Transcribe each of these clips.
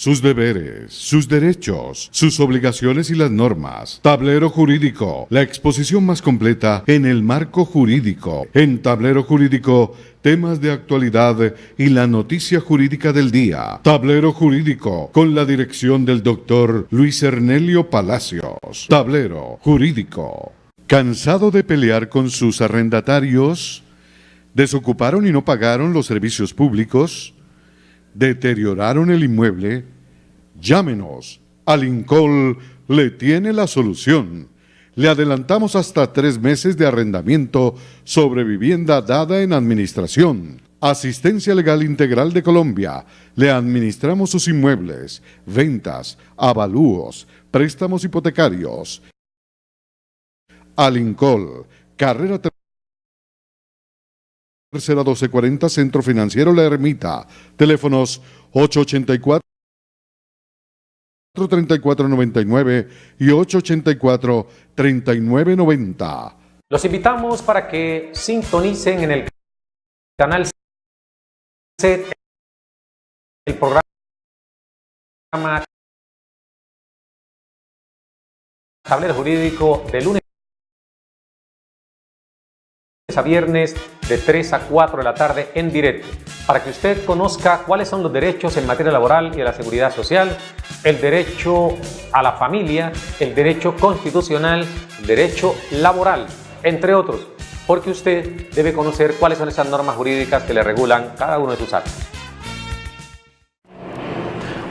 sus deberes, sus derechos, sus obligaciones y las normas. Tablero Jurídico, la exposición más completa en el marco jurídico. En Tablero Jurídico, temas de actualidad y la noticia jurídica del día. Tablero Jurídico, con la dirección del doctor Luis Ernelio Palacios. Tablero Jurídico. ¿Cansado de pelear con sus arrendatarios? ¿Desocuparon y no pagaron los servicios públicos? ¿Deterioraron el inmueble? Llámenos. Alincol le tiene la solución. Le adelantamos hasta 3 meses de arrendamiento sobre vivienda dada en administración. Asistencia Legal Integral de Colombia. Le administramos sus inmuebles, ventas, avalúos, préstamos hipotecarios. Alincol, carrera tercera 1240, Centro Financiero La Ermita. Teléfonos 884-3499 y 884-3990. Los invitamos para que sintonicen en el canal C el programa Tablero Jurídico de lunes a viernes de 3 a 4 de la tarde en directo, para que usted conozca cuáles son los derechos en materia laboral y de la seguridad social, el derecho a la familia, el derecho constitucional, el derecho laboral, entre otros, porque usted debe conocer cuáles son esas normas jurídicas que le regulan cada uno de sus actos.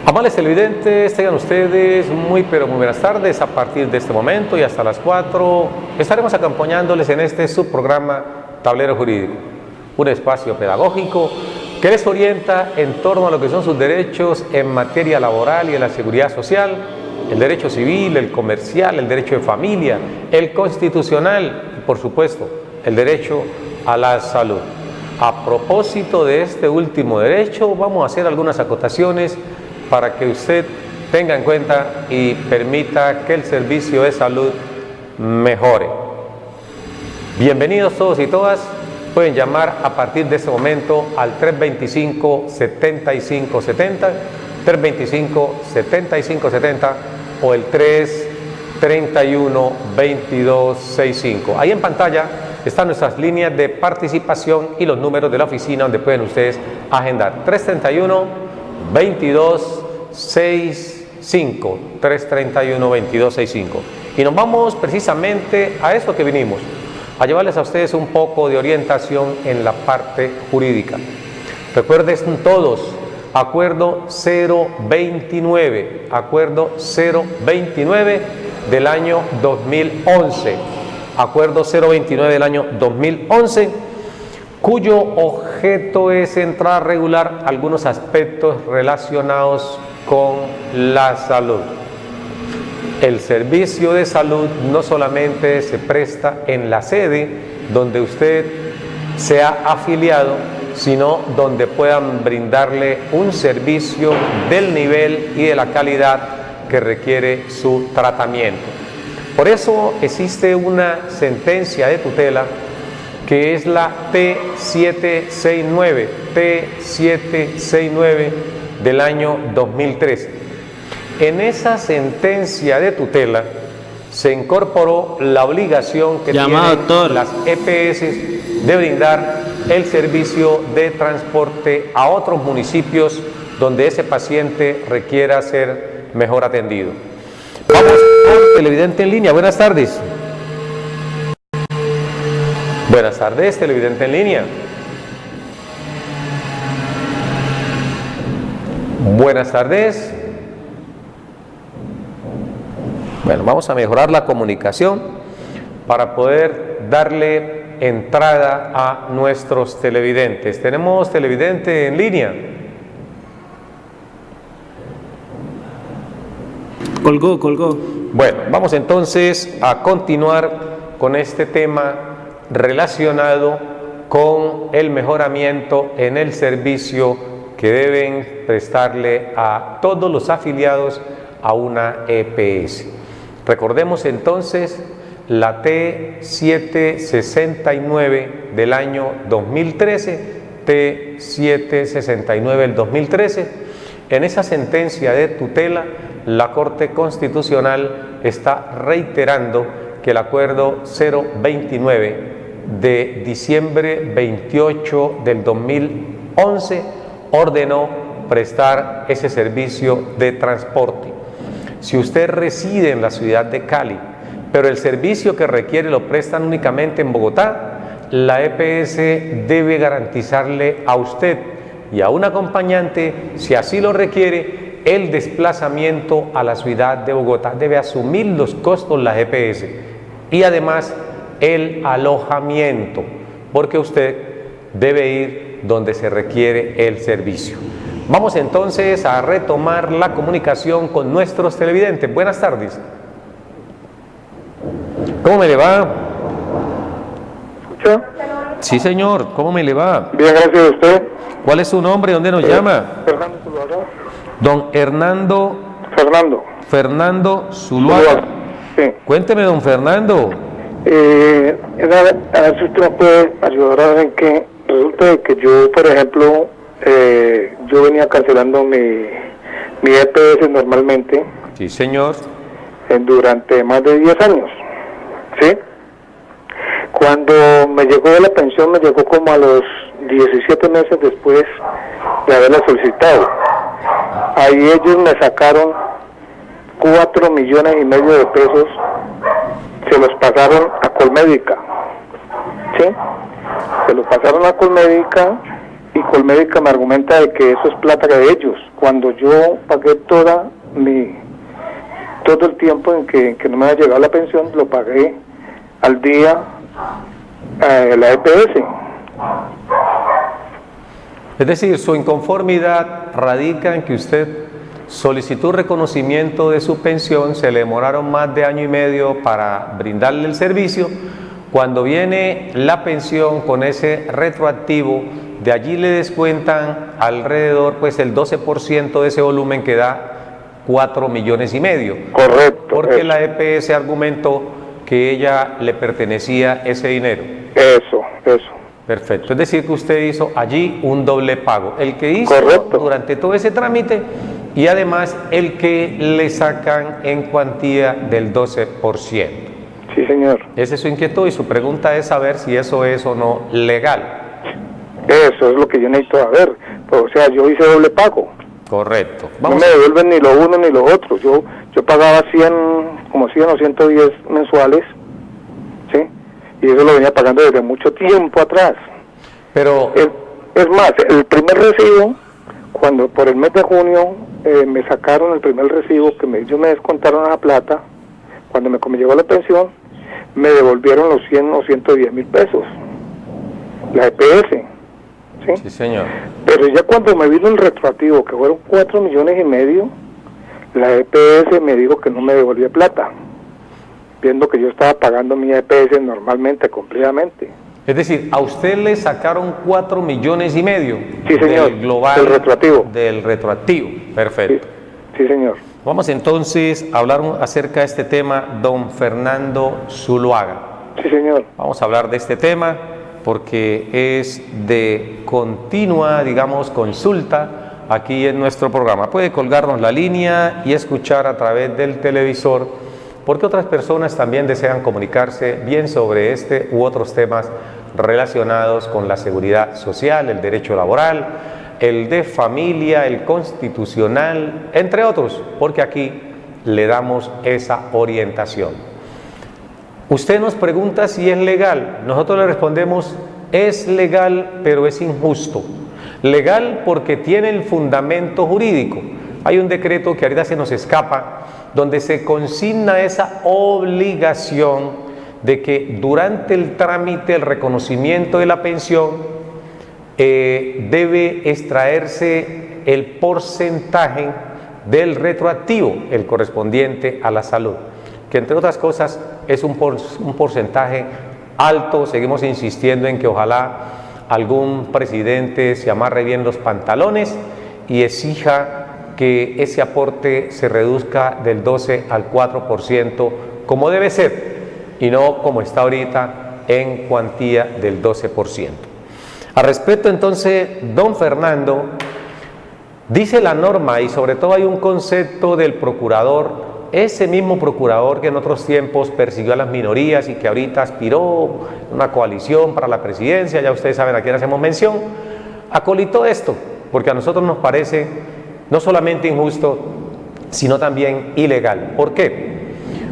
Amables televidentes, tengan ustedes muy buenas tardes. A partir de este momento y hasta las 4 estaremos acompañándoles en este subprograma Tablero Jurídico, un espacio pedagógico que les orienta en torno a lo que son sus derechos en materia laboral y de la seguridad social, el derecho civil, el comercial, el derecho de familia, el constitucional y, por supuesto, el derecho a la salud. A propósito de este último derecho, vamos a hacer algunas acotaciones para que usted tenga en cuenta y permita que el servicio de salud mejore. Bienvenidos todos y todas. Pueden llamar a partir de este momento al 325-7570, 325-7570 o el 331-2265. Ahí en pantalla están nuestras líneas de participación y los números de la oficina donde pueden ustedes agendar. 331-2265, 331-2265. Y nos vamos precisamente a eso que vinimos, a llevarles a ustedes un poco de orientación en la parte jurídica. Recuerden todos, acuerdo 029 del año 2011, acuerdo 029 del año 2011, cuyo objeto es entrar a regular algunos aspectos relacionados con la salud. El servicio de salud no solamente se presta en la sede donde usted se ha afiliado, sino donde puedan brindarle un servicio del nivel y de la calidad que requiere su tratamiento. Por eso existe una sentencia de tutela que es la T769 del año 2013. En esa sentencia de tutela se incorporó la obligación que tienen las EPS de brindar el servicio de transporte a otros municipios donde ese paciente requiera ser mejor atendido. Vamos con televidente en línea. Buenas tardes. Buenas tardes, televidente en línea. Buenas tardes. Bueno, vamos a mejorar la comunicación para poder darle entrada a nuestros televidentes. ¿Tenemos televidente en línea? Colgó. Bueno, vamos entonces a continuar con este tema relacionado con el mejoramiento en el servicio que deben prestarle a todos los afiliados a una EPS. Recordemos entonces la T769 del año 2013, T769 del 2013, En esa sentencia de tutela, la Corte Constitucional está reiterando que el acuerdo 029 de diciembre 28 del 2011 ordenó prestar ese servicio de transporte. Si usted reside en la ciudad de Cali, pero el servicio que requiere lo prestan únicamente en Bogotá, la EPS debe garantizarle a usted y a un acompañante, si así lo requiere, el desplazamiento a la ciudad de Bogotá. Debe asumir los costos la EPS y además el alojamiento, porque usted debe ir donde se requiere el servicio. Vamos entonces a retomar la comunicación con nuestros televidentes. Buenas tardes. ¿Cómo me le va? ¿Escucha? Sí, señor. ¿Cómo me le va? Bien, gracias a usted. ¿Cuál es su nombre? ¿Dónde nos llama? Fernando Zuluaga. Don Hernando Fernando Zuluaga. Sí. Cuénteme, don Fernando. A ver si usted me puede ayudar a ver en que resulta de que yo, por ejemplo, yo venía cancelando mi EPS normalmente Sí, señor. durante más de 10 años, ¿sí? Cuando me llegó la pensión, me llegó como a los 17 meses después de haberla solicitado. Ahí ellos me sacaron 4,5 millones de pesos, se los pasaron a Colmédica, ¿sí? Se los pasaron a Colmédica y Colmédica me argumenta de que eso es plata de ellos, cuando yo pagué todo el tiempo en que no me había llegado la pensión, lo pagué al día la EPS. Es decir, su inconformidad radica en que usted solicitó reconocimiento de su pensión, se le demoraron más de 1 año y medio para brindarle el servicio. Cuando viene la pensión con ese retroactivo, de allí le descuentan alrededor pues el 12% de ese volumen que da 4,5 millones. Correcto. Porque la EPS argumentó que ella le pertenecía ese dinero. Eso. Perfecto, es decir que usted hizo allí un doble pago, el que hizo Correcto. durante todo ese trámite y además el que le sacan en cuantía del 12%. Sí, señor. Esa es su inquietud y su pregunta es saber si eso es o no legal. Eso es lo que yo necesito saber. Pues, o sea, yo hice doble pago. Correcto. No me devuelven ni lo uno ni lo otro. Yo pagaba 100 o 110 mensuales, ¿sí? Y eso lo venía pagando desde mucho tiempo atrás. Pero es más, el primer recibo, cuando por el mes de junio me sacaron el primer recibo, que ellos me descontaron la plata, cuando me llegó la pensión, me devolvieron los 100 o 110 mil pesos, la EPS, ¿sí? Sí, señor. Pero ya cuando me vino el retroactivo, que fueron 4,5 millones, la EPS me dijo que no me devolvía plata, viendo que yo estaba pagando mi EPS normalmente, completamente. Es decir, a usted le sacaron 4,5 millones. Sí, señor, del global del retroactivo. Del retroactivo, perfecto. Sí, señor. Vamos entonces a hablar acerca de este tema, don Fernando Zuluaga. Sí, señor. Vamos a hablar de este tema porque es de continua, digamos, consulta aquí en nuestro programa. Puede colgarnos la línea y escuchar a través del televisor, porque otras personas también desean comunicarse bien sobre este u otros temas relacionados con la seguridad social, el derecho laboral, el de familia, el constitucional, entre otros, porque aquí le damos esa orientación. Usted nos pregunta si es legal, nosotros le respondemos, es legal, pero es injusto. Legal porque tiene el fundamento jurídico. Hay un decreto que ahorita se nos escapa, donde se consigna esa obligación de que durante el trámite, el reconocimiento de la pensión, debe extraerse el porcentaje del retroactivo, el correspondiente a la salud, que entre otras cosas es un porcentaje alto. Seguimos insistiendo en que ojalá algún presidente se amarre bien los pantalones y exija que ese aporte se reduzca del 12 al 4% como debe ser y no como está ahorita en cuantía del 12%. Al respecto entonces, don Fernando, Dice la norma, y sobre todo hay un concepto del procurador, ese mismo procurador que en otros tiempos persiguió a las minorías y que ahorita aspiró a una coalición para la presidencia, ya ustedes saben a quién hacemos mención, acolitó esto, porque a nosotros nos parece no solamente injusto, sino también ilegal. ¿Por qué?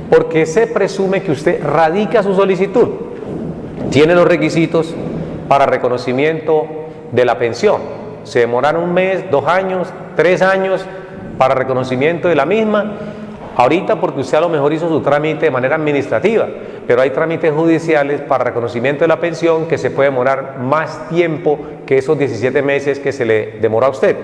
Porque se presume que usted radica su solicitud, tiene los requisitos para reconocimiento de la pensión, se demoran 1 mes, 2 años, 3 años para reconocimiento de la misma, ahorita porque usted a lo mejor hizo su trámite de manera administrativa, pero hay trámites judiciales para reconocimiento de la pensión que se puede demorar más tiempo que esos 17 meses que se le demora a usted,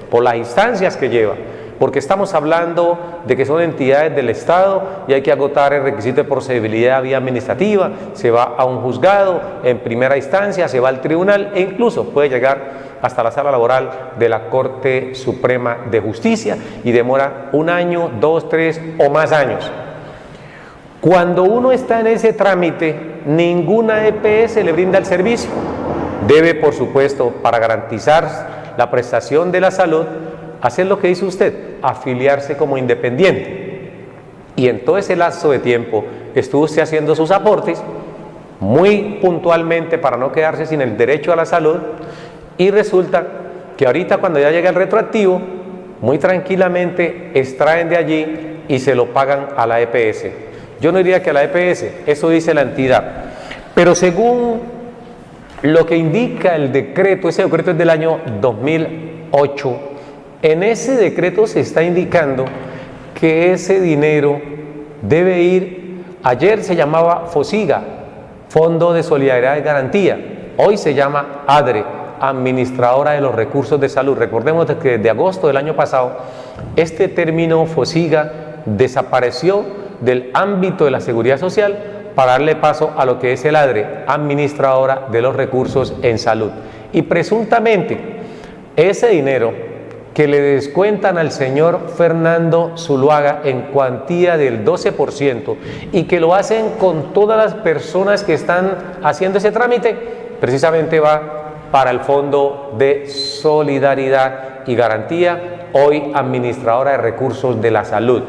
por las instancias que lleva, porque estamos hablando de que son entidades del Estado y hay que agotar el requisito de procedibilidad vía administrativa, se va a un juzgado en primera instancia, se va al tribunal e incluso puede llegar hasta la sala laboral de la Corte Suprema de Justicia y demora 1 año, 2, 3 o más años. Cuando uno está en ese trámite, ninguna EPS le brinda el servicio. Debe, por supuesto, para garantizar la prestación de la salud, hacer lo que dice usted, afiliarse como independiente. Y en todo ese lapso de tiempo estuvo usted haciendo sus aportes, muy puntualmente para no quedarse sin el derecho a la salud, y resulta que ahorita cuando ya llega el retroactivo, muy tranquilamente extraen de allí y se lo pagan a la EPS. Yo no diría que a la EPS, eso dice la entidad, pero según lo que indica el decreto, ese decreto es del año 2008, en ese decreto se está indicando que ese dinero debe ir, ayer se llamaba FOSIGA, Fondo de Solidaridad y Garantía, hoy se llama ADRE, Administradora de los Recursos de Salud. Recordemos que desde agosto del año pasado, este término FOSIGA desapareció del ámbito de la seguridad social para darle paso a lo que es el ADRE, Administradora de los Recursos en Salud. Y presuntamente, ese dinero que le descuentan al señor Fernando Zuluaga en cuantía del 12% y que lo hacen con todas las personas que están haciendo ese trámite, precisamente va para el Fondo de Solidaridad y Garantía, hoy Administradora de Recursos de la Salud.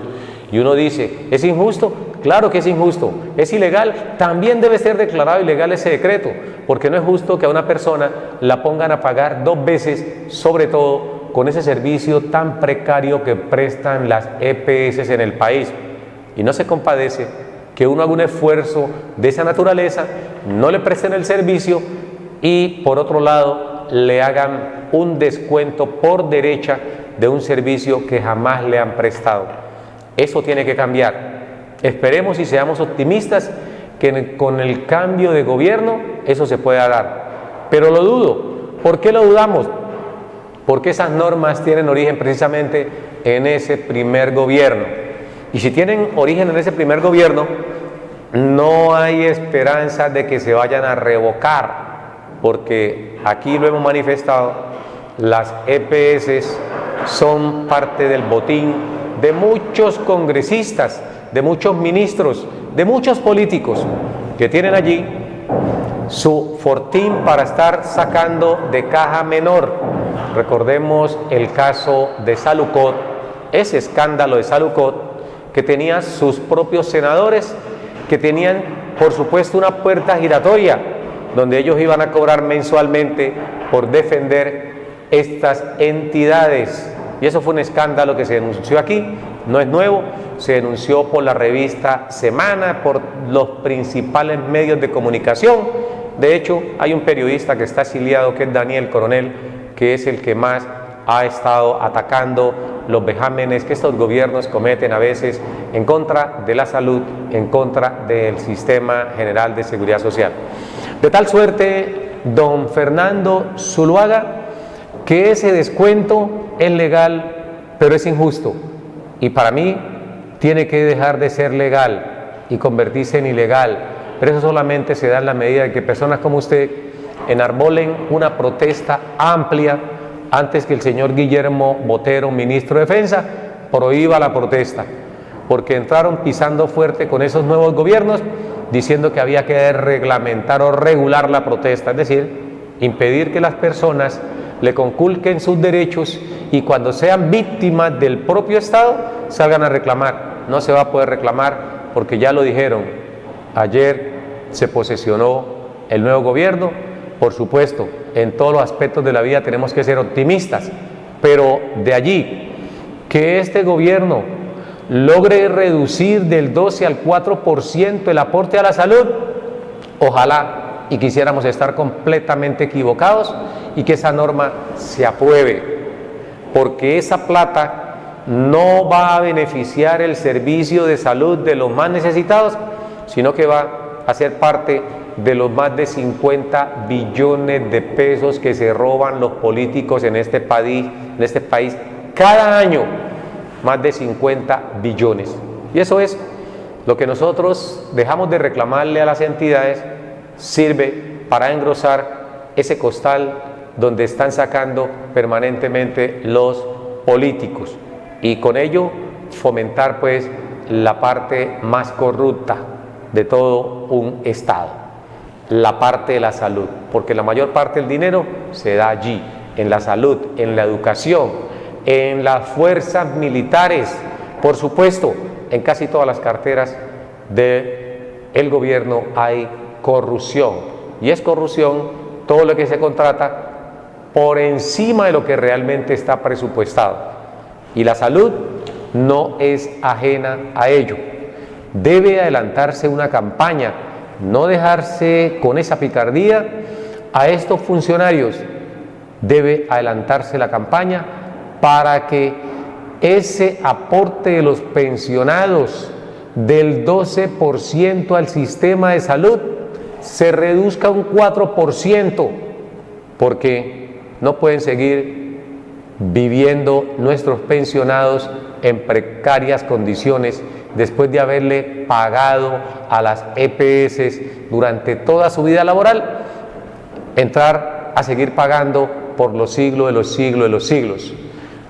Y uno dice, ¿es injusto? Claro que es injusto. ¿Es ilegal? También debe ser declarado ilegal ese decreto, porque no es justo que a una persona la pongan a pagar 2 veces, sobre todo con ese servicio tan precario que prestan las EPS en el país. Y no se compadece que uno haga un esfuerzo de esa naturaleza, no le presten el servicio y por otro lado le hagan un descuento por derecha de un servicio que jamás le han prestado. Eso tiene que cambiar. Esperemos y seamos optimistas que con el cambio de gobierno eso se pueda dar. Pero lo dudo. ¿Por qué lo dudamos? Porque esas normas tienen origen precisamente en ese primer gobierno. Y si tienen origen en ese primer gobierno, no hay esperanza de que se vayan a revocar, porque aquí lo hemos manifestado, las EPS son parte del botín de muchos congresistas, de muchos ministros, de muchos políticos que tienen allí su fortín para estar sacando de caja menor. Recordemos el caso de Salucot, ese escándalo de Salucot, que tenía sus propios senadores, que tenían por supuesto una puerta giratoria, donde ellos iban a cobrar mensualmente por defender estas entidades. Y eso fue un escándalo que se denunció aquí, no es nuevo, se denunció por la revista Semana, por los principales medios de comunicación. De hecho, hay un periodista que está exiliado, que es Daniel Coronel, que es el que más ha estado atacando los vejámenes que estos gobiernos cometen a veces en contra de la salud, en contra del sistema general de seguridad social. De tal suerte, don Fernando Zuluaga, que ese descuento es legal, pero es injusto. Y para mí tiene que dejar de ser legal y convertirse en ilegal. Pero eso solamente se da en la medida de que personas como usted enarbolen una protesta amplia antes que el señor Guillermo Botero, ministro de Defensa, prohíba la protesta. Porque entraron pisando fuerte con esos nuevos gobiernos, diciendo que había que reglamentar o regular la protesta, es decir, impedir que las personas le conculquen sus derechos y cuando sean víctimas del propio Estado salgan a reclamar. No se va a poder reclamar porque ya lo dijeron, ayer se posesionó el nuevo gobierno. Por supuesto, en todos los aspectos de la vida tenemos que ser optimistas, pero de allí que este gobierno logre reducir del 12 al 4% el aporte a la salud, ojalá y quisiéramos estar completamente equivocados y que esa norma se apruebe, porque esa plata no va a beneficiar el servicio de salud de los más necesitados, sino que va a ser parte de los más de 50 billones de pesos que se roban los políticos en este país cada año, más de 50 billones. Y eso es lo que nosotros dejamos de reclamarle a las entidades, sirve para engrosar ese costal donde están sacando permanentemente los políticos y con ello fomentar pues la parte más corrupta de todo un Estado, la parte de la salud, porque la mayor parte del dinero se da allí, en la salud, en la educación, en las fuerzas militares, por supuesto, en casi todas las carteras del gobierno hay corrupción, y es corrupción todo lo que se contrata por encima de lo que realmente está presupuestado, y la salud no es ajena a ello. Debe adelantarse una campaña, no dejarse con esa picardía a estos funcionarios, debe adelantarse la campaña para que ese aporte de los pensionados del 12% al sistema de salud se reduzca a un 4%, porque no pueden seguir viviendo nuestros pensionados en precarias condiciones después de haberle pagado a las EPS durante toda su vida laboral, entrar a seguir pagando por los siglos de los siglos de los siglos.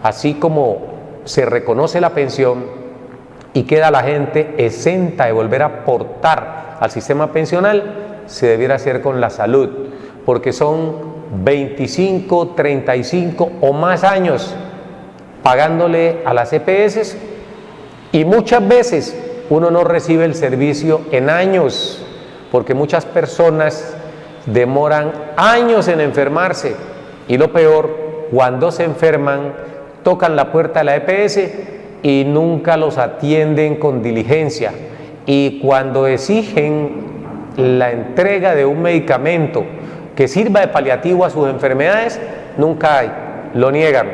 Así como se reconoce la pensión y queda la gente exenta de volver a aportar al sistema pensional, se debiera hacer con la salud, porque son 25, 35 o más años pagándole a las EPS y muchas veces uno no recibe el servicio en años, porque muchas personas demoran años en enfermarse y lo peor, cuando se enferman tocan la puerta de la EPS y nunca los atienden con diligencia, y cuando exigen la entrega de un medicamento que sirva de paliativo a sus enfermedades, nunca hay, lo niegan,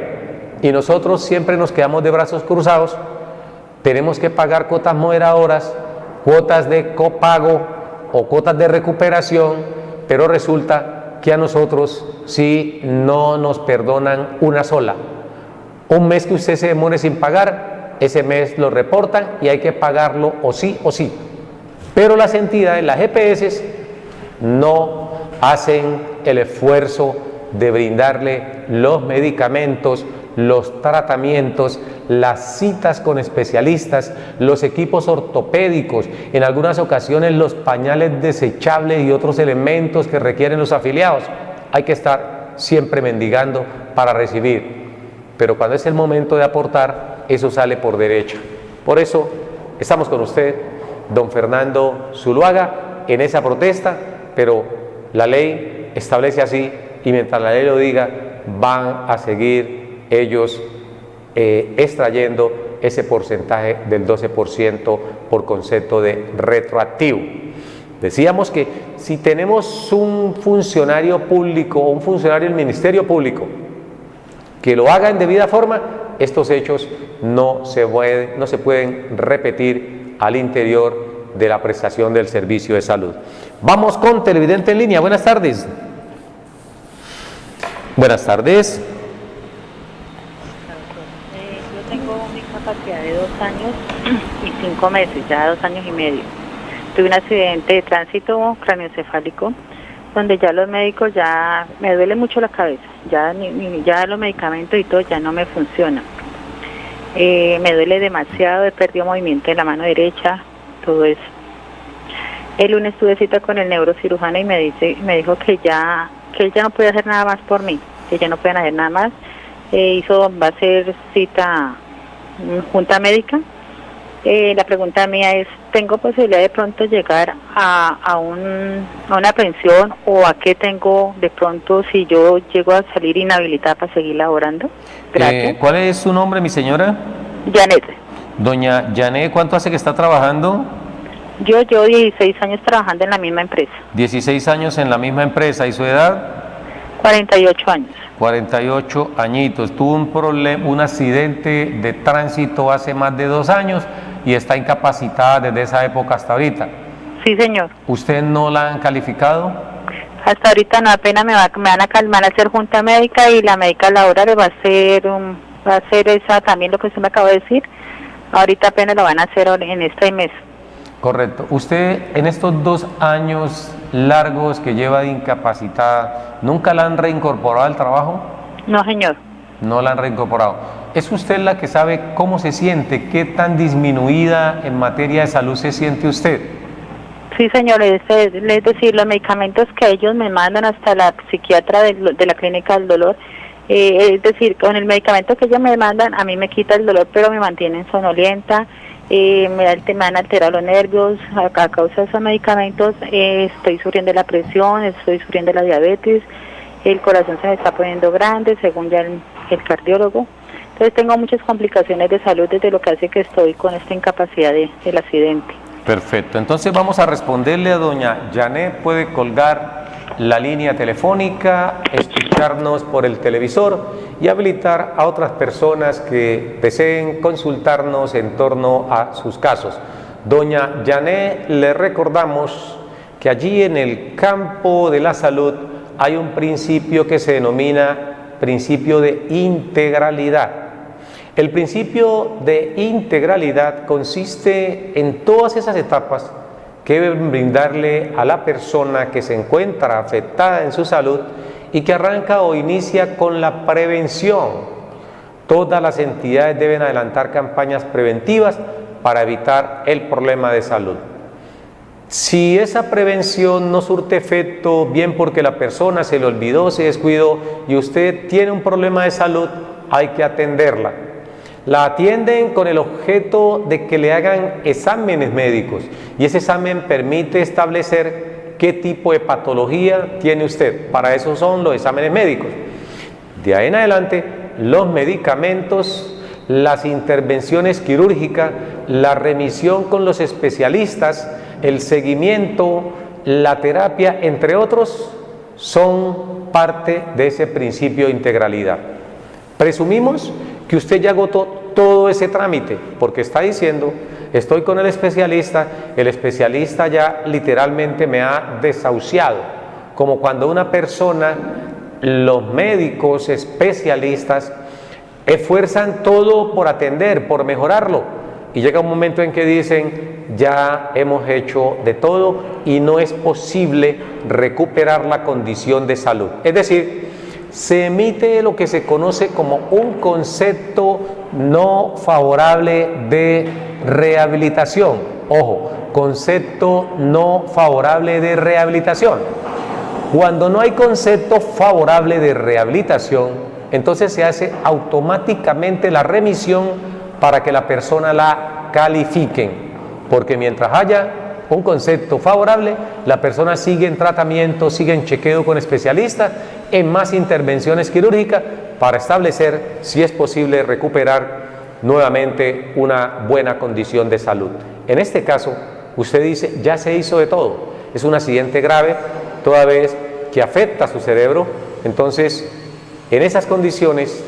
y nosotros siempre nos quedamos de brazos cruzados. Tenemos que pagar cuotas moderadoras, cuotas de copago o cuotas de recuperación, pero resulta que a nosotros sí no nos perdonan una sola. Un mes que usted se demore sin pagar, ese mes lo reportan y hay que pagarlo o sí o sí. Pero las entidades, las EPS, no hacen el esfuerzo de brindarle los medicamentos, los tratamientos, las citas con especialistas, los equipos ortopédicos, en algunas ocasiones los pañales desechables y otros elementos que requieren los afiliados. Hay que estar siempre mendigando para recibir, pero cuando es el momento de aportar, eso sale por derecha. Por eso estamos con usted, don Fernando Zuluaga, en esa protesta, pero la ley establece así, y mientras la ley lo diga, van a seguir ellos extrayendo ese porcentaje del 12% por concepto de retroactivo. Decíamos que si tenemos un funcionario público o un funcionario del Ministerio Público que lo haga en debida forma, estos hechos no se pueden repetir al interior de la prestación del servicio de salud. Vamos con televidente en línea. Buenas tardes. Buenas tardes. Yo tengo una incapacidad de 2 años y 5 meses, ya 2 años y medio. Tuve un accidente de tránsito craneoencefálico donde ya los médicos ya me duele mucho la cabeza, ya los medicamentos y todo ya no me funcionan. Me duele demasiado, he perdido movimiento en la mano derecha, todo eso. El lunes tuve cita con el neurocirujano y me dijo que él ya no puede hacer nada más por mí, que ya no pueden hacer nada más. Va a hacer cita, junta médica. La pregunta mía es, ¿tengo posibilidad de pronto llegar a una pensión, o a qué tengo de pronto si yo llego a salir inhabilitada para seguir laborando? Gracias. ¿Cuál es su nombre, mi señora? Janet. Doña Janet, ¿cuánto hace que está trabajando? Yo llevo 16 años trabajando en la misma empresa. 16 años en la misma empresa. ¿Y su edad? 48 años. 48 añitos. Tuvo un accidente de tránsito hace más de 2 años y está incapacitada desde esa época hasta ahorita. Sí, señor. ¿Usted no la han calificado? Hasta ahorita no, apenas me van a hacer junta médica, y la médica laboral va a hacer esa también lo que usted me acaba de decir. Ahorita apenas lo van a hacer en este mes. Correcto. ¿Usted en estos 2 años largos que lleva de incapacitada, nunca la han reincorporado al trabajo? No, señor. No la han reincorporado. ¿Es usted la que sabe cómo se siente? ¿Qué tan disminuida en materia de salud se siente usted? Sí, señor. Es decir, los medicamentos que ellos me mandan hasta la psiquiatra de la clínica del dolor, es decir, con el medicamento que ellos me mandan, a mí me quita el dolor, pero me mantienen sonolienta. Me han alterado los nervios a causa de esos medicamentos. Estoy sufriendo de la presión, estoy sufriendo de la diabetes, el corazón se me está poniendo grande, según ya el cardiólogo. Entonces tengo muchas complicaciones de salud desde lo que hace que estoy con esta incapacidad del accidente. Perfecto, entonces vamos a responderle a doña Janet. Puede colgar la línea telefónica, escucharnos por el televisor y habilitar a otras personas que deseen consultarnos en torno a sus casos. Doña Janet, le recordamos que allí en el campo de la salud hay un principio que se denomina principio de integralidad. El principio de integralidad consiste en todas esas etapas que deben brindarle a la persona que se encuentra afectada en su salud y que arranca o inicia con la prevención. Todas las entidades deben adelantar campañas preventivas para evitar el problema de salud. Si esa prevención no surte efecto, bien porque la persona se le olvidó, se descuidó y usted tiene un problema de salud, hay que atenderla. La atienden con el objeto de que le hagan exámenes médicos, y ese examen permite establecer qué tipo de patología tiene usted. Para eso son los exámenes médicos. De ahí en adelante, los medicamentos, las intervenciones quirúrgicas, la remisión con los especialistas, el seguimiento, la terapia, entre otros, son parte de ese principio de integralidad. Presumimos que usted ya agotó todo ese trámite, porque está diciendo, estoy con el especialista ya literalmente me ha desahuciado, como cuando una persona, los médicos especialistas esfuerzan todo por atender, por mejorarlo, y llega un momento en que dicen, ya hemos hecho de todo y no es posible recuperar la condición de salud. Es decir, se emite lo que se conoce como un concepto no favorable de rehabilitación. Ojo, concepto no favorable de rehabilitación. Cuando no hay concepto favorable de rehabilitación, entonces se hace automáticamente la remisión para que la persona la califiquen, porque mientras haya un concepto favorable, la persona sigue en tratamiento, sigue en chequeo con especialistas, en más intervenciones quirúrgicas para establecer si es posible recuperar nuevamente una buena condición de salud. En este caso, usted dice, ya se hizo de todo, es un accidente grave, toda vez que afecta a su cerebro. Entonces, en esas condiciones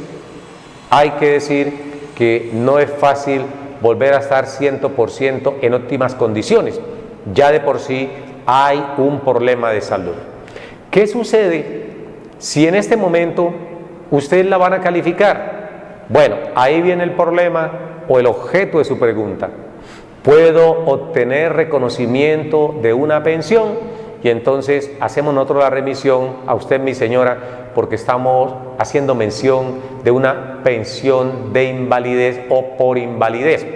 hay que decir que no es fácil volver a estar 100% en óptimas condiciones. Ya de por sí hay un problema de salud. ¿Qué sucede si en este momento usted la van a calificar? Bueno, ahí viene el problema o el objeto de su pregunta. ¿Puedo obtener reconocimiento de una pensión? Y entonces hacemos nosotros la remisión a usted, mi señora, porque estamos haciendo mención de una pensión de invalidez o por invalidez,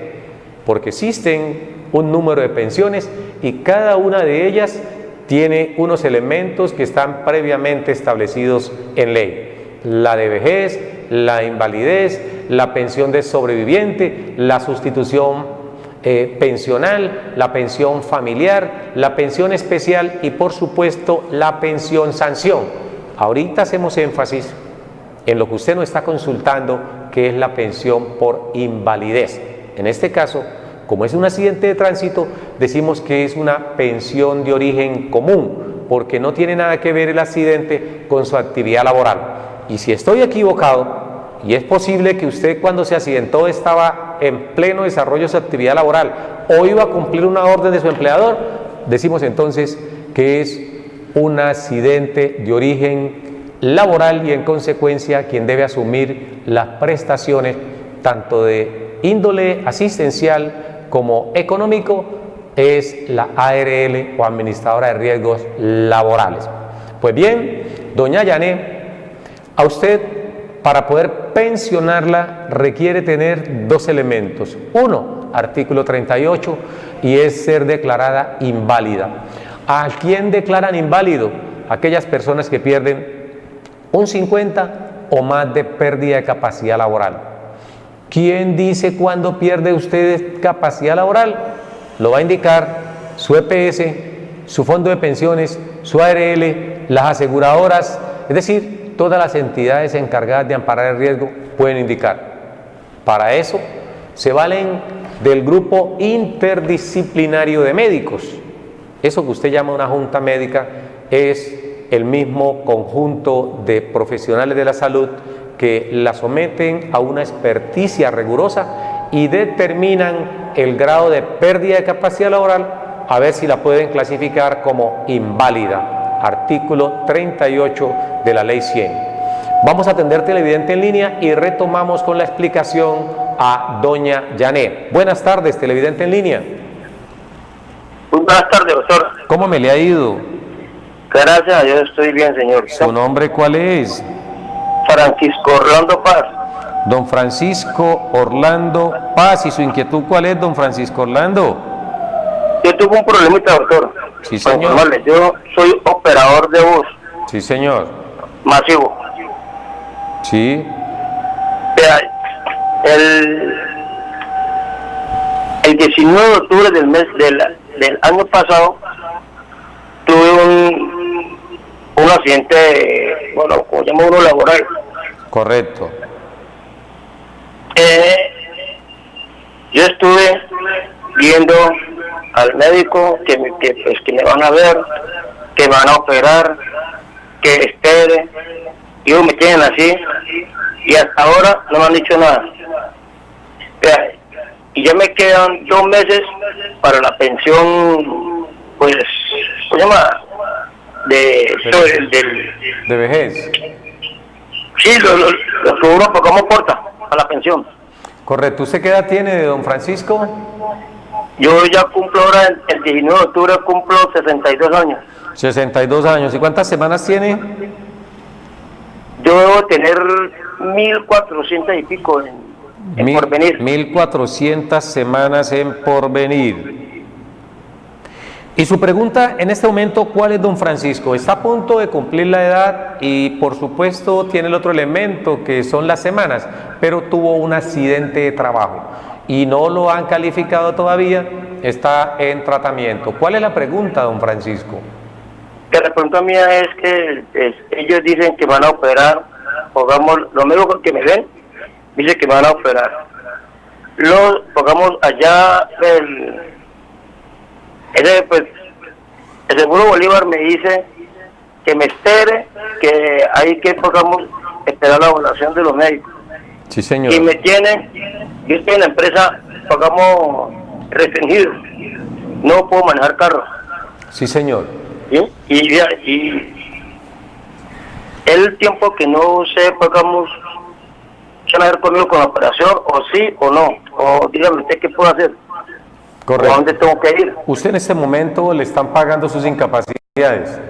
porque existen un número de pensiones y cada una de ellas tiene unos elementos que están previamente establecidos en ley. la de vejez, la invalidez, la pensión de sobreviviente, la sustitución pensional, la pensión familiar, la pensión especial y por supuesto la pensión sanción. Ahorita hacemos énfasis en lo que usted nos está consultando, que es la pensión por invalidez. En este caso, como es un accidente de tránsito, decimos que es una pensión de origen común, porque no tiene nada que ver el accidente con su actividad laboral. Y si estoy equivocado, y es posible que usted cuando se accidentó estaba en pleno desarrollo de su actividad laboral o iba a cumplir una orden de su empleador, decimos entonces que es un accidente de origen laboral y en consecuencia quien debe asumir las prestaciones tanto de índole asistencial como económico es la ARL o Administradora de Riesgos Laborales. Pues bien, doña Yané, a usted para poder pensionarla requiere tener dos elementos. Uno, artículo 38, y es ser declarada inválida. ¿A quién declaran inválido? Aquellas personas que pierden un 50 o más de pérdida de capacidad laboral. ¿Quién dice cuándo pierde usted capacidad laboral? Lo va a indicar su EPS, su fondo de pensiones, su ARL, las aseguradoras, es decir, todas las entidades encargadas de amparar el riesgo pueden indicar. Para eso se valen del grupo interdisciplinario de médicos. Eso que usted llama una junta médica es el mismo conjunto de profesionales de la salud que la someten a una experticia rigurosa y determinan el grado de pérdida de capacidad laboral a ver si la pueden clasificar como inválida. Artículo 38 de la Ley 100. Vamos a atender televidente en línea y retomamos con la explicación a doña Yané. Buenas tardes, televidente en línea. Muy buenas tardes, doctor. ¿Cómo me le ha ido? Gracias a Dios estoy bien, señor. ¿Su nombre cuál es? Francisco Orlando Paz. Don Francisco Orlando Paz. ¿Y su inquietud cuál es, don Francisco Orlando? Yo tuve un problemita, doctor. Sí, señor. Yo soy operador de voz. Sí, señor. Masivo. Sí. Vea, el 19 de octubre del año pasado tuve un accidente, bueno, como llama uno, laboral. Correcto. Yo estuve viendo al médico que me van a ver, que me van a operar, que espere, y ellos me tienen así, y hasta ahora no me han dicho nada. Y ya me quedan 2 meses para la pensión, pues, ¿cómo se llama? De vejez. Sí, lo que uno como aporta a la pensión. Correcto. ¿Usted qué edad tiene, don Francisco? Yo ya cumplo ahora, el 19 de octubre cumplo 62 años. 62 años. ¿Y cuántas semanas tiene? Yo debo tener 1.400 y pico en porvenir. 1.400 semanas en porvenir. Y su pregunta en este momento, ¿cuál es, don Francisco? Está a punto de cumplir la edad y por supuesto tiene el otro elemento que son las semanas, pero tuvo un accidente de trabajo y no lo han calificado todavía, está en tratamiento. ¿Cuál es la pregunta, don Francisco? La pregunta mía es que ellos dicen que van a operar, pongamos, los médicos que me ven, dicen que van a operar. Pongamos allá, el Seguro Bolívar me dice que me espere, que hay que, pongamos, esperar la evaluación de los médicos. Sí, señor. Y me tienen, yo estoy en la empresa, pongamos, restringido, no puedo manejar carro. Sí, señor. ¿Sí? Y el tiempo que no sé, pongamos, se van a ver conmigo con la operación, o sí o no, o dígame usted qué puedo hacer. Correcto. ¿A dónde tengo que ir? ¿Usted en este momento le están pagando sus incapacidades?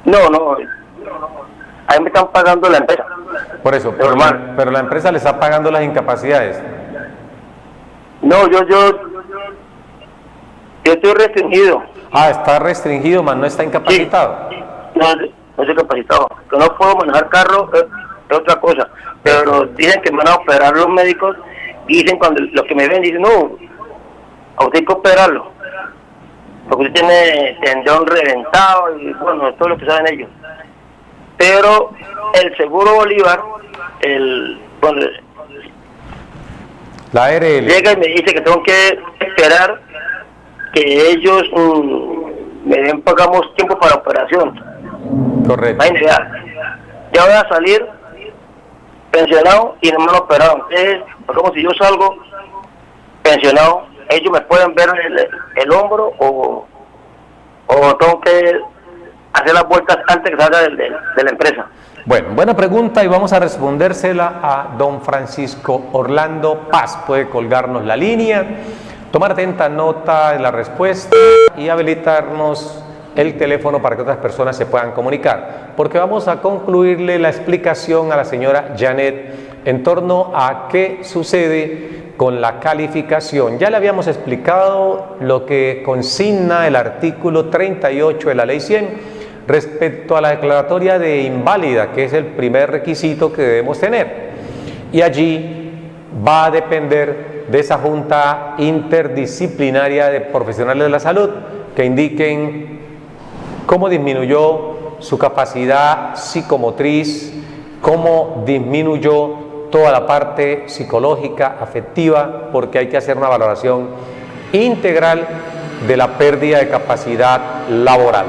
No, a mí me están pagando la empresa. Por eso, pero la empresa le está pagando las incapacidades. No, yo estoy restringido. Ah, está restringido, mas no está incapacitado. Sí. no soy capacitado. Que no puedo manejar carro es otra cosa. Pero dicen que me van a operar los médicos, dicen cuando los que me ven, dicen, no, a usted hay que operarlo, porque usted tiene tendón reventado y bueno, todo lo que saben ellos. Pero el Seguro Bolívar, bueno, la ARL llega y me dice que tengo que esperar que ellos me den, pagamos tiempo para operación. correcto. Imagínate, ya voy a salir pensionado y no me han operado. Es como si yo salgo pensionado, ellos me pueden ver el hombro o tengo que hacer las vueltas antes que salga de la empresa. Bueno, buena pregunta y vamos a respondérsela a don Francisco Orlando Paz. Puede colgarnos la línea, tomar atenta nota de la respuesta y habilitarnos el teléfono para que otras personas se puedan comunicar, porque vamos a concluirle la explicación a la señora Janet en torno a qué sucede con la calificación. Ya le habíamos explicado lo que consigna el artículo 38 de la ley 100 respecto a la declaratoria de inválida, que es el primer requisito que debemos tener, y allí va a depender de esa junta interdisciplinaria de profesionales de la salud que indiquen cómo disminuyó su capacidad psicomotriz, cómo disminuyó toda la parte psicológica, afectiva, porque hay que hacer una valoración integral de la pérdida de capacidad laboral.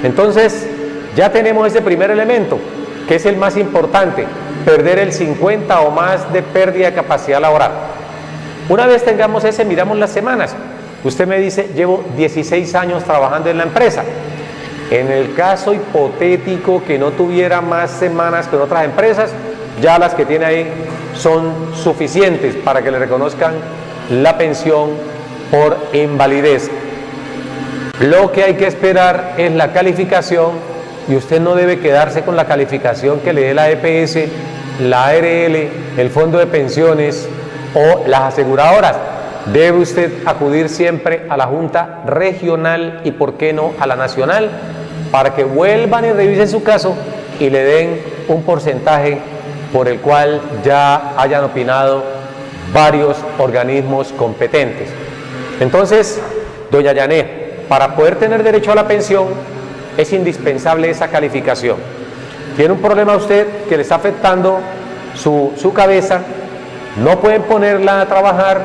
Entonces, ya tenemos ese primer elemento, que es el más importante, perder el 50 o más de pérdida de capacidad laboral. Una vez tengamos ese, miramos las semanas. Usted me dice, llevo 16 años trabajando en la empresa. En el caso hipotético que no tuviera más semanas que en otras empresas, ya las que tiene ahí son suficientes para que le reconozcan la pensión por invalidez. Lo que hay que esperar es la calificación y usted no debe quedarse con la calificación que le dé la EPS, la ARL, el Fondo de Pensiones o las aseguradoras. Debe usted acudir siempre a la Junta Regional y, por qué no, a la Nacional, para que vuelvan y revisen su caso y le den un porcentaje por el cual ya hayan opinado varios organismos competentes. Entonces, doña Yané, para poder tener derecho a la pensión es indispensable esa calificación. Tiene un problema usted que le está afectando su cabeza, no pueden ponerla a trabajar,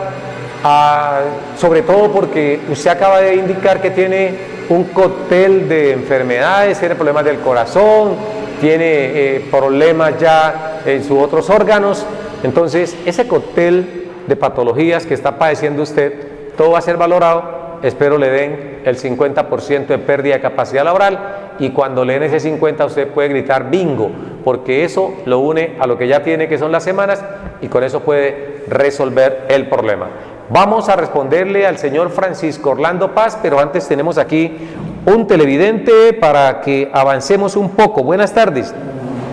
sobre todo porque usted acaba de indicar que tiene un cóctel de enfermedades, tiene problemas del corazón, tiene problemas ya en sus otros órganos. Entonces, ese cóctel de patologías que está padeciendo usted, todo va a ser valorado. Espero le den el 50% de pérdida de capacidad laboral y cuando le den ese 50% usted puede gritar bingo, porque eso lo une a lo que ya tiene, que son las semanas, y con eso puede resolver el problema. Vamos a responderle al señor Francisco Orlando Paz, pero antes tenemos aquí un televidente para que avancemos un poco. Buenas tardes.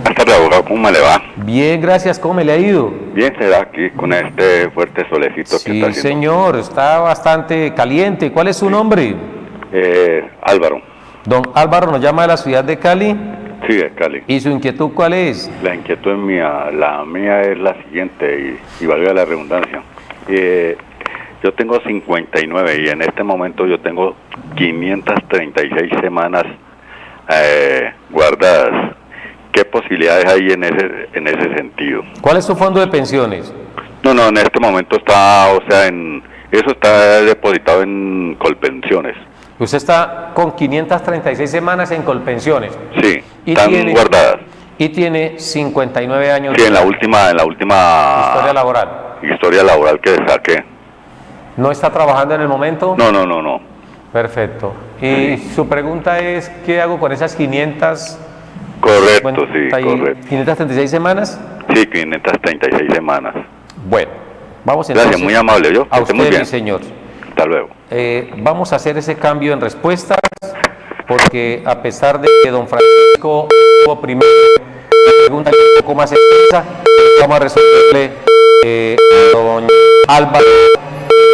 Buenas tardes, abogado, ¿cómo me le va? Bien, gracias, ¿cómo me le ha ido? Bien, se da aquí con este fuerte solecito que está haciendo. Sí, señor, está bastante caliente. ¿Cuál es su nombre? Álvaro. Don Álvaro nos llama de la ciudad de Cali. Sí, de Cali. ¿Y su inquietud cuál es? La inquietud es mía, la mía es la siguiente, y valga la redundancia. Yo tengo 59 y en este momento yo tengo 536 semanas guardadas. ¿Qué posibilidades hay en ese sentido? ¿Cuál es su fondo de pensiones? No, en este momento está, eso está depositado en Colpensiones. Usted está con 536 semanas en Colpensiones. Sí, y están guardadas. Y tiene 59 años. Sí, en la última historia laboral que saqué. ¿No está trabajando en el momento? No. Perfecto. Y su pregunta es, ¿qué hago con esas 500? Correcto, sí, correcto. ¿536 semanas? Sí, 536 semamas. Bueno, vamos entonces. Gracias, muy amable. Yo, a usted, muy bien. mi señor. Hasta luego. Vamos a hacer ese cambio en respuestas, porque a pesar de que don Francisco tuvo primero pregunta un poco más extensa, vamos a resolverle don Álvaro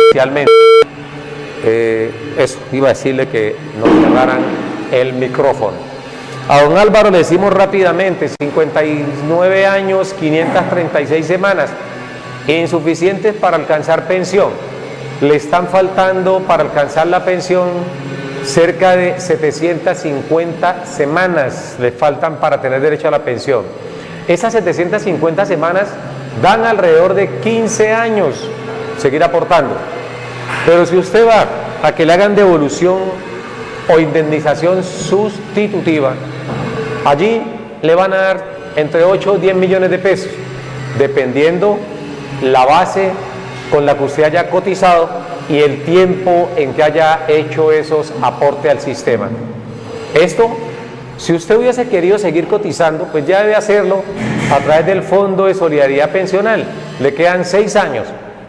especialmente. Eso, iba a decirle que nos cerraran el micrófono. A don Álvaro le decimos rápidamente, 59 años, 536 semanas, insuficientes para alcanzar pensión. Le están faltando para alcanzar la pensión cerca de 750 semanas, le faltan para tener derecho a la pensión. Esas 750 semanas dan alrededor de 15 años seguir aportando. Pero si usted va a que le hagan devolución o indemnización sustitutiva, allí le van a dar entre 8 o 10 millones de pesos, dependiendo la base con la que usted haya cotizado y el tiempo en que haya hecho esos aportes al sistema. Esto, si usted hubiese querido seguir cotizando, pues ya debe hacerlo a través del Fondo de Solidaridad Pensional. Le quedan 6 años,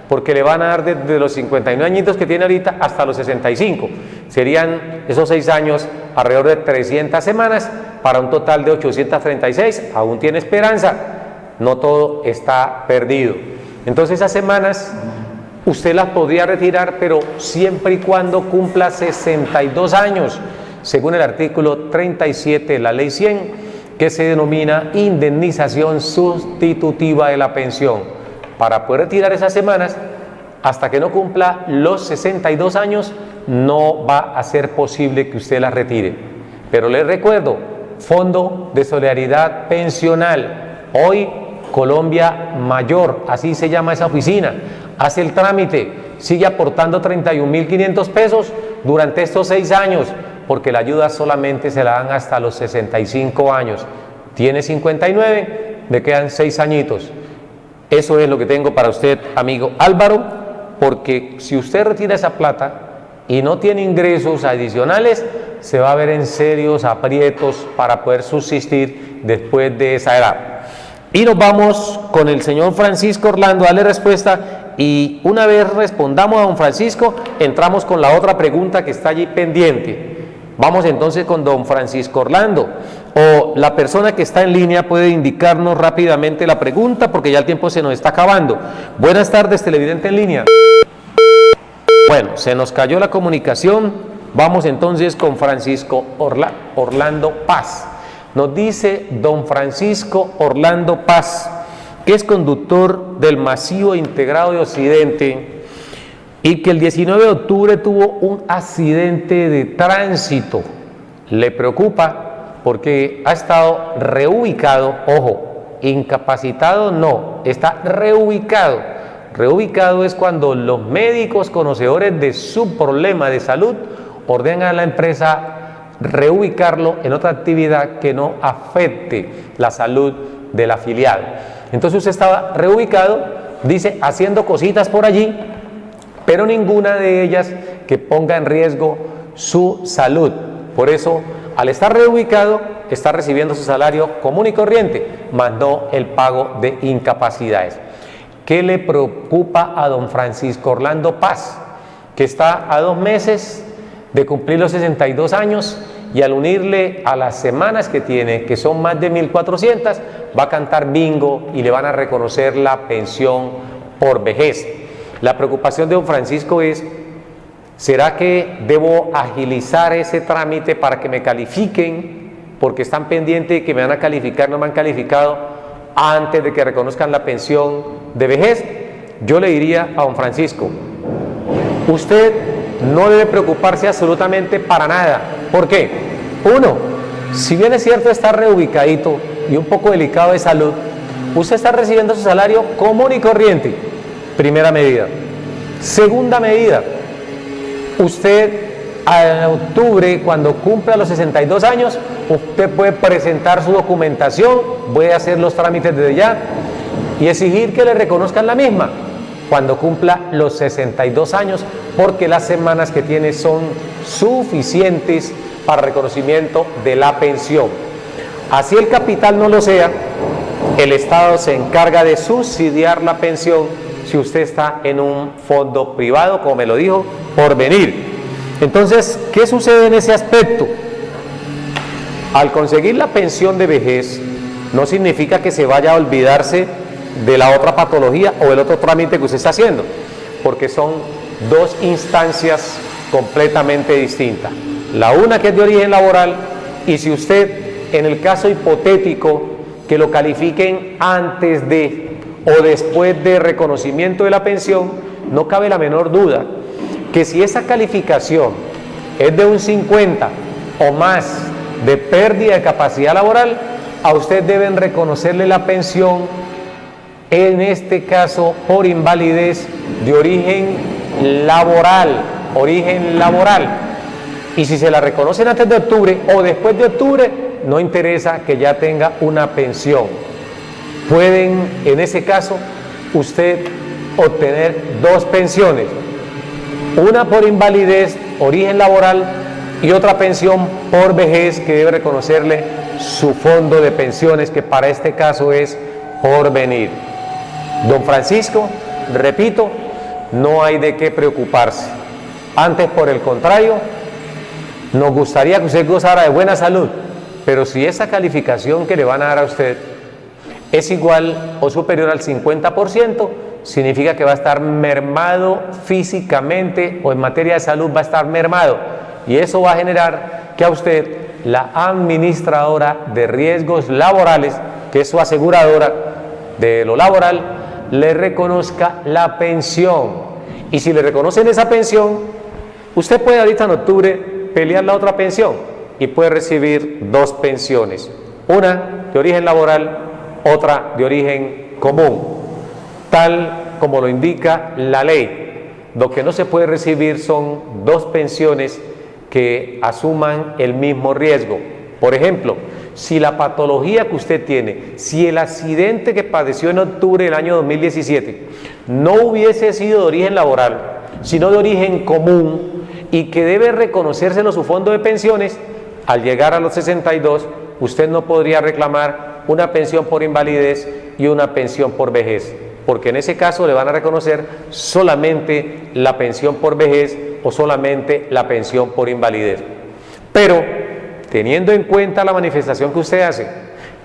porque le van a dar desde los 59 añitos que tiene ahorita hasta los 65. Serían esos 6 años alrededor de 300 semanas para un total de 836. Aún tiene esperanza, no todo está perdido. Entonces esas semanas usted las podría retirar, pero siempre y cuando cumpla 62 años, según el artículo 37 de la Ley 100, que se denomina indemnización sustitutiva de la pensión. Para poder retirar esas semanas, hasta que no cumpla los 62 años, no va a ser posible que usted las retire. Pero les recuerdo, Fondo de Solidaridad Pensional, hoy Colombia Mayor, así se llama esa oficina, hace el trámite, sigue aportando 31.500 pesos durante estos 6 años, porque la ayuda solamente se la dan hasta los 65 años. Tiene 59, le quedan 6 añitos. Eso es lo que tengo para usted, amigo Álvaro, porque si usted retira esa plata y no tiene ingresos adicionales, se va a ver en serios aprietos para poder subsistir después de esa edad. Y nos vamos con el señor Francisco Orlando a darle respuesta, y una vez respondamos a don Francisco, entramos con la otra pregunta que está allí pendiente. Vamos entonces con don Francisco Orlando, o la persona que está en línea puede indicarnos rápidamente la pregunta, porque ya el tiempo se nos está acabando. Buenas tardes, televidente en línea. Bueno, se nos cayó la comunicación. Vamos entonces con Francisco Orlando Paz. Nos dice don Francisco Orlando Paz, que es conductor del Masivo Integrado de Occidente, y que el 19 de octubre tuvo un accidente de tránsito. Le preocupa porque ha estado reubicado, ojo, incapacitado no, está reubicado. Reubicado es cuando los médicos conocedores de su problema de salud ordenan a la empresa reubicarlo en otra actividad que no afecte la salud del afiliado. Entonces usted estaba reubicado, dice, haciendo cositas por allí, pero ninguna de ellas que ponga en riesgo su salud. Por eso, al estar reubicado, está recibiendo su salario común y corriente, más no el pago de incapacidades. ¿Qué le preocupa a don Francisco Orlando Paz? Que está a 2 meses de cumplir los 62 años, y al unirle a las semanas que tiene, que son más de 1.400, va a cantar bingo y le van a reconocer la pensión por vejez. La preocupación de don Francisco es, ¿será que debo agilizar ese trámite para que me califiquen? Porque están pendientes de que me van a calificar, no me han calificado antes de que reconozcan la pensión de vejez. Yo le diría a don Francisco, usted no debe preocuparse absolutamente para nada. ¿Por qué? Uno, si bien es cierto está reubicadito y un poco delicado de salud, usted está recibiendo su salario común y corriente. Primera medida. Segunda medida, usted en octubre, cuando cumpla los 62 años, usted puede presentar su documentación, puede hacer los trámites desde ya y exigir que le reconozcan la misma cuando cumpla los 62 años, porque las semanas que tiene son suficientes para reconocimiento de la pensión. Así el capital no lo sea, el Estado se encarga de subsidiar la pensión si usted está en un fondo privado, como me lo dijo, Porvenir. Entonces, ¿qué sucede en ese aspecto? Al conseguir la pensión de vejez, no significa que se vaya a olvidarse de la otra patología o el otro trámite que usted está haciendo, porque son 2 instancias completamente distintas. La una que es de origen laboral, y si usted en el caso hipotético que lo califiquen antes de o después de reconocimiento de la pensión, no cabe la menor duda que si esa calificación es de un 50 o más de pérdida de capacidad laboral, a usted deben reconocerle la pensión, en este caso por invalidez de origen laboral, y si se la reconocen antes de octubre o después de octubre, no interesa que ya tenga una pensión. Pueden, en ese caso, usted obtener dos pensiones, una por invalidez, origen laboral, y otra pensión por vejez que debe reconocerle su fondo de pensiones, que para este caso es Porvenir. Don Francisco, repito, no hay de qué preocuparse. Antes, por el contrario, nos gustaría que usted gozara de buena salud, pero si esa calificación que le van a dar a usted es igual o superior al 50%, significa que va a estar mermado físicamente, o en materia de salud va a estar mermado, y eso va a generar que a usted la administradora de riesgos laborales, que es su aseguradora de lo laboral, le reconozca la pensión. Y si le reconocen esa pensión, usted puede ahorita en octubre pelear la otra pensión y puede recibir dos pensiones, una de origen laboral, otra de origen común, tal como lo indica la ley. Lo que no se puede recibir son dos pensiones que asuman el mismo riesgo. Por ejemplo, si la patología que usted tiene, si el accidente que padeció en octubre del año 2017 no hubiese sido de origen laboral, sino de origen común, y que debe reconocérselo su fondo de pensiones, al llegar a los 62, usted no podría reclamar una pensión por invalidez y una pensión por vejez, porque en ese caso le van a reconocer solamente la pensión por vejez o solamente la pensión por invalidez. Pero, teniendo en cuenta la manifestación que usted hace,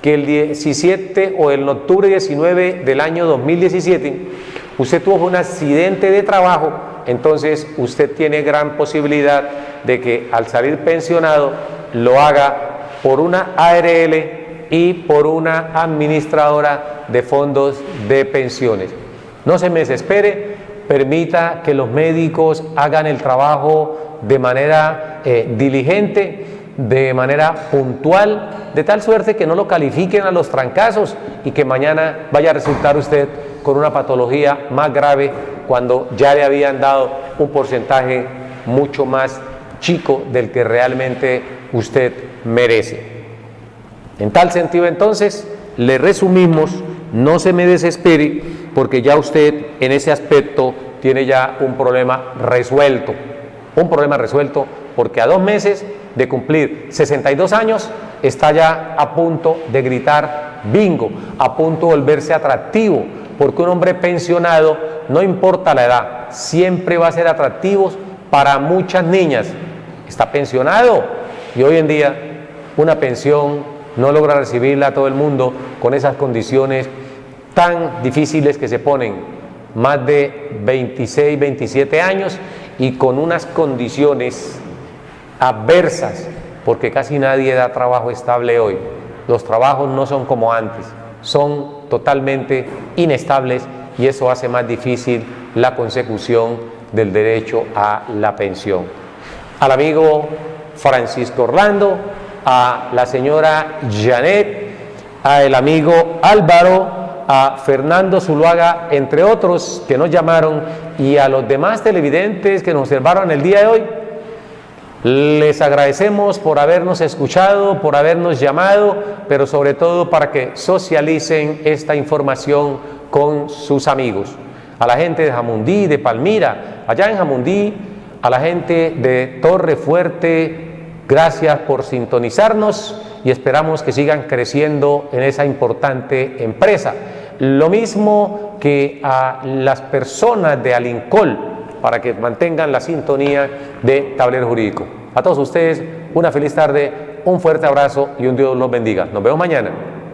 que el 17 o el octubre 19 del año 2017, usted tuvo un accidente de trabajo, entonces usted tiene gran posibilidad de que al salir pensionado lo haga por una ARL y por una administradora de fondos de pensiones. No se me desespere, permita que los médicos hagan el trabajo de manera diligente, de manera puntual, de tal suerte que no lo califiquen a los trancazos y que mañana vaya a resultar usted con una patología más grave cuando ya le habían dado un porcentaje mucho más chico del que realmente usted merece. En tal sentido, entonces, le resumimos, no se me desespere, porque ya usted en ese aspecto tiene ya un problema resuelto, porque a 2 meses de cumplir 62 años está ya a punto de gritar bingo, a punto de volverse atractivo, porque un hombre pensionado, no importa la edad, siempre va a ser atractivo para muchas niñas. Está pensionado y hoy en día una pensión no logra recibirla a todo el mundo con esas condiciones tan difíciles que se ponen, más de 26, 27 años y con unas condiciones adversas, porque casi nadie da trabajo estable hoy. Los trabajos no son como antes, son totalmente inestables, y eso hace más difícil la consecución del derecho a la pensión. Al amigo Francisco Orlando, a la señora Janet, al amigo Álvaro, a Fernando Zuluaga, entre otros que nos llamaron, y a los demás televidentes que nos observaron el día de hoy, les agradecemos por habernos escuchado, por habernos llamado, pero sobre todo para que socialicen esta información con sus amigos. A la gente de Jamundí, de Palmira, allá en Jamundí, a la gente de Torre Fuerte, gracias por sintonizarnos y esperamos que sigan creciendo en esa importante empresa. Lo mismo que a las personas de Alincol, para que mantengan la sintonía de Tablero Jurídico. A todos ustedes, una feliz tarde, un fuerte abrazo y un Dios los bendiga. Nos vemos mañana.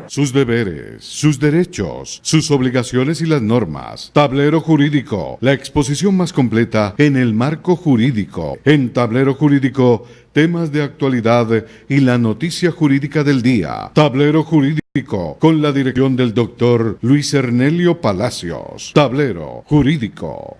sus deberes, sus derechos, sus obligaciones y las normas. Tablero Jurídico, la exposición más completa en el marco jurídico. En Tablero Jurídico, temas de actualidad y la noticia jurídica del día. Tablero Jurídico, con la dirección del doctor Luis Ernelio Palacios. Tablero Jurídico.